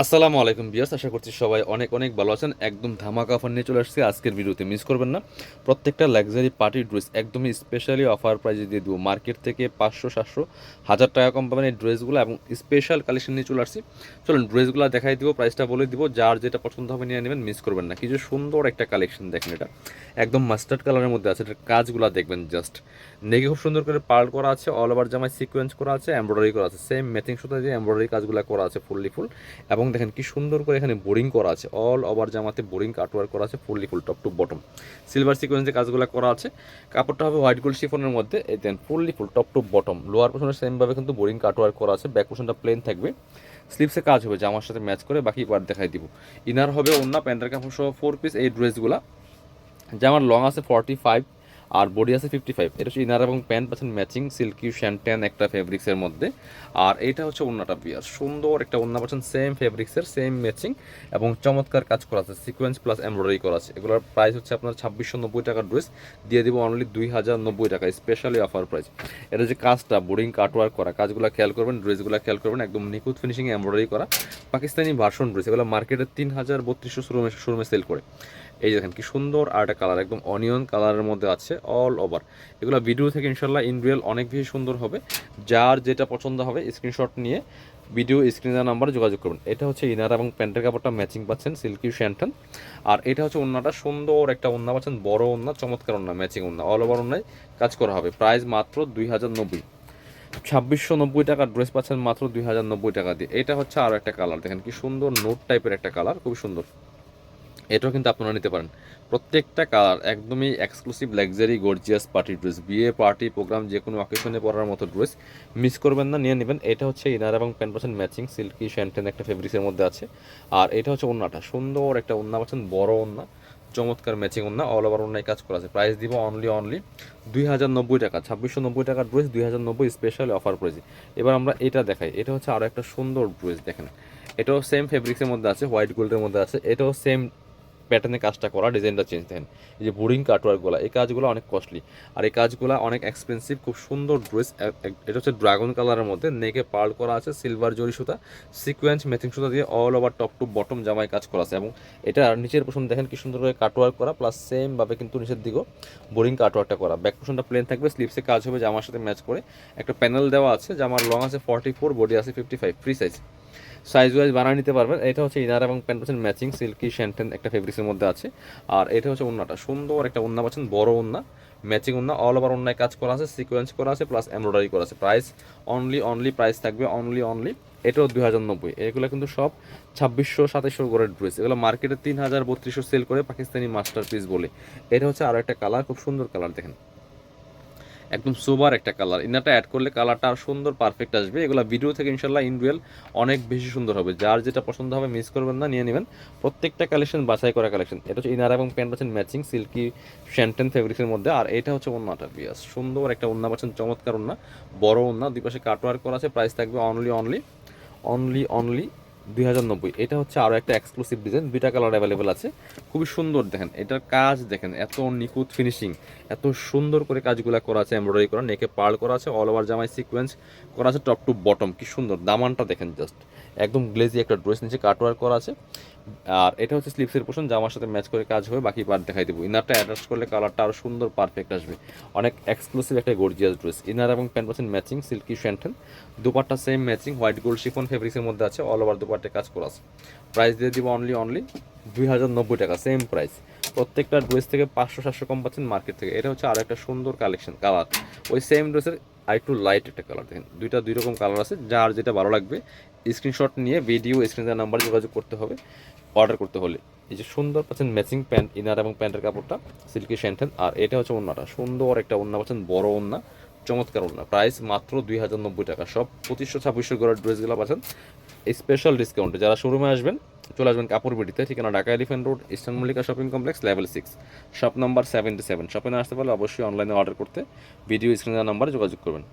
আসসালামু আলাইকুম বিয়াস, আশা করছি সবাই অনেক অনেক ভালো আছেন। একদম ধামাকা অফার নিয়ে চলে আসছি আজকের ভিডিওতে, মিস করবেন না। প্রত্যেকটা লাক্সারি পার্টি ড্রেস একদমই স্পেশালি অফার প্রাইজে দিয়ে দেবো। মার্কেট থেকে 500, 700, 1000 টাকা কম পাবেন এই ড্রেসগুলো, এবং স্পেশাল কালেকশন নিয়ে চলে আসছি। চলুন ড্রেসগুলো দেখাই দিব, প্রাইসটা বলে দিব, যার যেটা পছন্দ হবে নিয়ে নেবেন, মিস করবেন না। কিছু সুন্দর একটা কালেকশন দেখেন, এটা একদম মাস্টার্ড কালারের মধ্যে আছে। এটার কাজগুলো দেখবেন জাস্ট, নেগে খুব সুন্দর করে পার্ল করা আছে, অল ওভার জামায় সিকোয়েন্স করা আছে, এমব্রয়ডারি করা আছে, সেম ম্যাচিং সুতা দিয়ে এমব্রয়ডারি কাজগুলো করা আছে ফুললি ফুল। এবং দেখেন কি সুন্দর করে এখানে বোরিং করা আছে, অল ওভার জামাতে বোরিং কাটওয়ার্ক করা আছে fully full top to bottom, silver সিকোয়েন্সের কাজগুলো করা আছে। কাপড়টা হবে হোয়াইট গোল্ড শিফনের মধ্যে, এই then fully full top to bottom. Lower পোর্শনে সেমভাবে কিন্তু বোরিং কাটওয়ার্ক করা আছে, ব্যাক পোর্শনটা প্লেন থাকবে, স্লিপসে কাজ হবে জামার সাথে ম্যাচ করে, বাকি পার্ট দেখাই দিব। ইনার হবে অন্য প্যান্টের কাপড় সহ 4 পিস এই ড্রেসগুলা। জামার লং আছে 45 আর বডি আছে 55। এটা হচ্ছে ইনার এবং প্যান্ট পাচ্ছেন ম্যাচিং সিল্কি শ্যান্টেন একটা ফেব্রিক্সের মধ্যে। আর এটা হচ্ছে ওন্নাটা বিয়ার সুন্দর একটা ওন্না পাচ্ছেন, সেম ফেব্রিক্সের সেম ম্যাচিং এবং চমৎকার কাজ করা আছে, সিকোয়েন্স প্লাস এমব্রয়ডারি করা আছে। এগুলোর প্রাইস হচ্ছে আপনার 2690 টাকার ড্রেস, দিয়ে দিব অনলি 2090 টাকা, স্পেশালি অফার প্রাইস। এটা যে কাজটা বোরিং কাটওয়ার্ক করা, কাজগুলো খেয়াল করবেন, ড্রেসগুলো খেয়াল করবেন, একদম নিখুঁত ফিনিশিং এমব্রয়ডারি করা পাকিস্তানি ভার্সন ড্রেস। এগুলো মার্কেটে 3000-3200 শোরুমে সেল করে। এই দেখেন কি সুন্দর আর একটা কালার, একদম অনিয়ন কালারের মধ্যে আছে অল ওভার। এগুলো ভিডিও থেকে ইনশাল্লাহ ইন রিয়েল অনেক বেশি সুন্দর হবে। যার যেটা পছন্দ হবে স্ক্রিনশট নিয়ে ভিডিও স্ক্রিনের নাম্বারে যোগাযোগ করবেন। এটা হচ্ছে ইনার এবং প্যান্টের কাপড়টা ম্যাচিং পাচ্ছেন সিল্কি শ্যান্টন। আর এটা হচ্ছে ওন্নাটা, সুন্দর একটা ওন্না পাচ্ছেন, বড় ওন্না, চমৎকার ওন্না, ম্যাচিং ওন্না, অল ওভার ওন্নায় কাজ করা হবে। প্রাইস মাত্র 2090, 2690 টাকার ড্রেস পাচ্ছেন মাত্র 2090 টাকা দিয়ে। এটা হচ্ছে আরও একটা কালার, দেখেন কি সুন্দর নোট টাইপের একটা কালার, খুবই সুন্দর। এটাও কিন্তু আপনারা নিতে পারেন। প্রত্যেকটা কালার একদমই exclusive luxury gorgeous party dress, বিয়ে পার্টি প্রোগ্রাম যে কোনো অকেশনে পরার মতো ড্রেস, মিস করবেন না, নিয়ে নেবেন। এটা হচ্ছে ইনার এবং প্যান্ট পাচ্ছেন ম্যাচিং সিল্কি শ্যান্টেন একটা ফেব্রিক্সের মধ্যে আছে। আর এটা হচ্ছে ওন্নাটা, সুন্দর একটা ওন্না পাচ্ছেন, বড় ওন্না, চমৎকার ম্যাচিং ওন্না, অল ওভার ওন্নায় কাজ করা আছে। প্রাইস দিব অনলি 2090 টাকা, 2690 টাকার ড্রেস 2090 স্পেশাল অফার প্রাইসে। এবার আমরা এটা দেখাই, এটা হচ্ছে আরও একটা সুন্দর ড্রেস দেখেন। এটাও সেম ফেব্রিক্সের মধ্যে আছে, হোয়াইট গোল্ডের মধ্যে আছে। এটাও সেম প্যাটার্নে কাজটা করা, ডিজাইনটা চেঞ্জ দেখেন। এই যে বোরিং কাটওয়ার্কগুলো, এই কাজগুলো অনেক কস্টলি আর এই কাজগুলো অনেক এক্সপেন্সিভ। খুব সুন্দর ড্রেস। এটা হচ্ছে ড্রাগন কালারের মধ্যে, নেকে পার্ল করা আছে, সিলভার জরি সুতা, সিকোয়েন্স ম্যাচিং সুতা দিয়ে all over top to bottom জামায় কাজ করা আছে। এবং এটা নিচের পোর্শন দেখেন কি সুন্দর করে কাটওয়ার্ক করা, প্লাস সেমভাবে কিন্তু নিচের দিকেও বোরিং কাটওয়ার্কটা করা। ব্যাক পোর্শনটা প্লেন থাকবে, স্লিপসে কাজ হবে জামার সাথে ম্যাচ করে। একটা প্যানেল দেওয়া আছে, জামার লং আছে 44, বডি আছে 55, ফ্রি সাইজ, সাইজ ওয়াইজ বানিয়ে নিতে পারবেন। এটা হচ্ছে ইনার এবং প্যান্ট পাচ্ছেন ম্যাচিং সিল্কি শ্যান্টেন একটা ফেব্রিক্সের মধ্যে আছে। আর এটা হচ্ছে ওন্নাটা, সুন্দর একটা ওন্না পাচ্ছেন, বড় ওন্না, ম্যাচিং ওন্না, অল ওভার ওন্নায় কাজ করা আছে, সিকোয়েন্স করা আছে, প্লাস এমব্রয়ডারি করা আছে। প্রাইস অনলি প্রাইস থাকবে অনলি এটাও 2090। এগুলো কিন্তু সব 2600-2700 করে ড্রেস। এগুলো মার্কেটে 3000-3200 সেল করে পাকিস্তানি মাস্টার পিস বলে। এটা হচ্ছে আরও একটা কালার, খুব সুন্দর কালার দেখেন, একদম সোবার একটা কালার। ইনারটা অ্যাড করলে কালারটা আর সুন্দর পারফেক্ট আসবে। এগুলো ভিডিও থেকে ইনশাল্লাহ ইন রিয়েল অনেক বেশি সুন্দর হবে। যার যেটা পছন্দ হবে মিস করবেন না, নিয়ে নেবেন। প্রত্যেকটা কালেকশন বাছাই করা কালেকশন। এটা হচ্ছে ইনার এবং প্যান্ট পাচ্ছেন ম্যাচিং সিল্কি শ্যান্টেন ফেব্রিক্সের মধ্যে। আর এটা হচ্ছে ওন্নাটা বিয়াস সুন্দর একটা ওন্না পাচ্ছেন, চমৎকার ওন্না, বড় ওন্না, দুই পাশে কাটওয়ার্ক করা আছে। প্রাইস থাকবে অনলি 2090। এটা হচ্ছে আরও একটা এক্সক্লুসিভ ডিজাইন, দুইটা কালার অ্যাভেলেবেল আছে, খুবই সুন্দর দেখেন। এটার কাজ দেখেন, এত নিখুঁত ফিনিশিং, এত সুন্দর করে কাজগুলো করা আছে, এমব্রয়ডারি করা, নেকে পার্ল করা আছে, অল ওভার জামায় সিকোয়েন্স করা আছে টপ টু বটম। কি সুন্দর দামানটা দেখেন জাস্ট, একদম গ্লেজি একটা ড্রেস, নিচে কাটওয়ার্ক করা আছে। আর এটা হচ্ছে স্লিপসের পোর্শন, জামার সাথে ম্যাচ করে কাজ হবে, বাকি পার্ট দেখাই দেবো। ইনারটা অ্যাটাচ করলে কালারটা আরও সুন্দর পারফেক্ট আসবে। অনেক এক্সক্লুসিভ একটা গর্জিয়াস ড্রেস। ইনার এবং প্যান্ট পাচ্ছেন matching silky shantung, dupatta same matching white gold chiffon ফেব্রিক্সের মধ্যে আছে, অল ওভার দুপাট্টে কাজ করা আছে। প্রাইস দিয়ে দিব অনলি 2090 টাকা, সেম প্রাইস। প্রত্যেকটা ড্রেস থেকে 500-700 কম পাচ্ছেন মার্কেট থেকে। এটা হচ্ছে আরও একটা সুন্দর কালেকশন কালার, ওই সেম ড্রেসের আরেকটু লাইট একটা কালার দেখেন। দুই রকম কালার আছে, যার যেটা ভালো লাগবে স্ক্রিনশট নিয়ে ভিডিও স্ক্রিনের নাম্বার যোগাযোগ করতে হবে অর্ডার করতে হলে। এই যে সুন্দর পাচ্ছেন ম্যাচিং প্যান্ট, ইনার এবং প্যান্টের কাপড়টা সিল্কি শ্যান্টেন। আর এটা হচ্ছে ওন্নাটা, সুন্দর একটা ওন্না পাচ্ছেন, বড় ওন্না, চমৎকার ওন্না। প্রাইস মাত্র 2090 টাকা। সব 2500-2600 করে ড্রেসগুলো পাচ্ছেন স্পেশাল ডিসকাউন্টে। যারা শোরুমে আসবেন চলে আসবেন কাপড় বিডিতে, ঠিকানা Dhaka elephant road, eastern Mallika shopping complex, level 6, shop number 77। শপে না আসতে পারলে অবশ্যই অনলাইনে অর্ডার করতে ভিডিও স্ক্রিনের নাম্বারে যোগাযোগ করবেন।